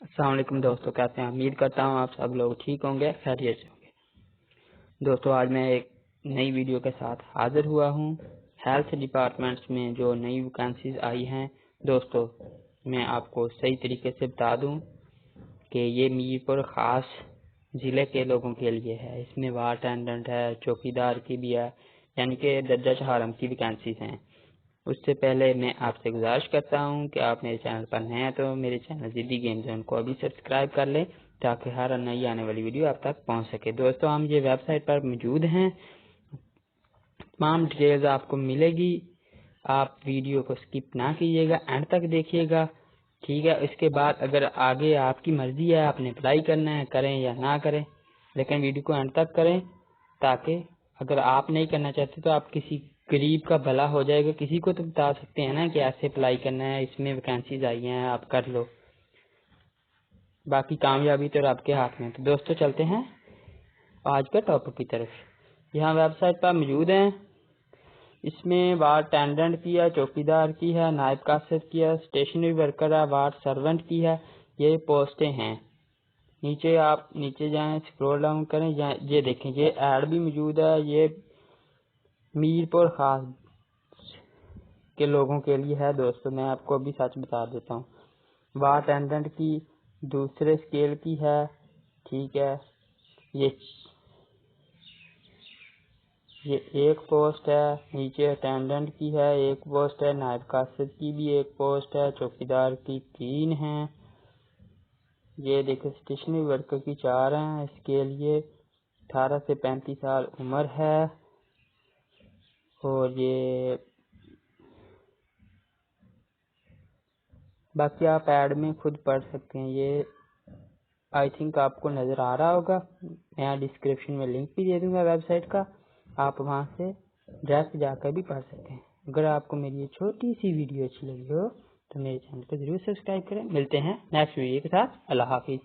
السلام علیکم دوستوں، کیسے ہیں؟ امید کرتا ہوں آپ سب لوگ ٹھیک ہوں گے، خیریت سے ہوں گے۔ دوستوں آج میں ایک نئی ویڈیو کے ساتھ حاضر ہوا ہوں۔ ہیلتھ ڈپارٹمنٹس میں جو نئی ویکینسیز آئی ہیں دوستوں، میں آپ کو صحیح طریقے سے بتا دوں کہ یہ میر پور خاص ضلع کے لوگوں کے لیے ہے۔ اس میں وارڈ اٹینڈنٹ ہے، چوکیدار کی بھی ہے، یعنی کہ درجہ چہارم کی ویکینسیز ہیں۔ اس سے پہلے میں آپ سے گزارش کرتا ہوں کہ آپ میرے چینل پر نئے ہیں تو میرے چینل ضدی گیم زون کو ابھی سبسکرائب کر لیں تاکہ ہر نئی آنے والی ویڈیو آپ تک پہنچ سکے۔ دوستو ہم یہ ویب سائٹ پر موجود ہیں، تمام ڈیٹیلز آپ کو ملے گی۔ آپ ویڈیو کو سکپ نہ کیجیے گا، اینڈ تک دیکھیے گا، ٹھیک ہے؟ اس کے بعد اگر آگے آپ کی مرضی ہے، آپ نے اپلائی کرنا ہے، کریں یا نہ کریں، لیکن ویڈیو کو اینڈ تک کریں تاکہ اگر آپ نہیں کرنا چاہتے تو آپ کسی غریب کا بھلا ہو جائے گا۔ کسی کو تو بتا سکتے ہیں نا کہ ایسے اپلائی کرنا ہے، اس میں ویکینسیز آئی ہیں، آپ کر لو۔ باقی کامیابی تو آپ کے ہاتھ میں۔ تو دوستو چلتے ہیں آج کا ٹاپک کی طرف۔ یہاں ویب سائٹ پر موجود ہیں، اس میں وارڈ اٹینڈنٹ کی ہے، چوکیدار کی ہے، نائب کاسب کی ہے، اسٹیشنری ورکر ہے، وارڈ سرونٹ کی ہے، یہ پوسٹیں ہیں۔ نیچے آپ نیچے جائیں، اسکرول ڈاؤن کریں، یہ دیکھیں، یہ ایڈ بھی موجود ہے۔ یہ میر پور خاص کے لوگوں کے لیے ہے دوستو، میں آپ کو ابھی سچ بتا دیتا ہوں۔ وارڈ اٹینڈنٹ کی دوسرے اسکیل کی ہے، ٹھیک ہے؟ یہ ایک پوسٹ ہے، نیچے اٹینڈنٹ کی ہے ایک پوسٹ ہے، نائب کاسب کی بھی ایک پوسٹ ہے، چوکیدار کی 3 ہیں، یہ دیکھیں اسٹیشنری ورکر کی 4 ہیں۔ اس کے لیے 18 سے 35 سال عمر ہے، اور یہ باقی آپ ایڈ میں خود پڑھ سکتے ہیں۔ یہ آئی تھنک آپ کو نظر آ رہا ہوگا، میں ڈسکرپشن میں لنک بھی دے دوں گا ویب سائٹ کا، آپ وہاں سے ڈائریکٹ جا کر بھی پڑھ سکتے ہیں۔ اگر آپ کو میری یہ چھوٹی سی ویڈیو اچھی لگی ہو تو میرے چینل کو ضرور سبسکرائب کریں۔ ملتے ہیں نیکسٹ ویڈیو کے ساتھ، اللہ حافظ۔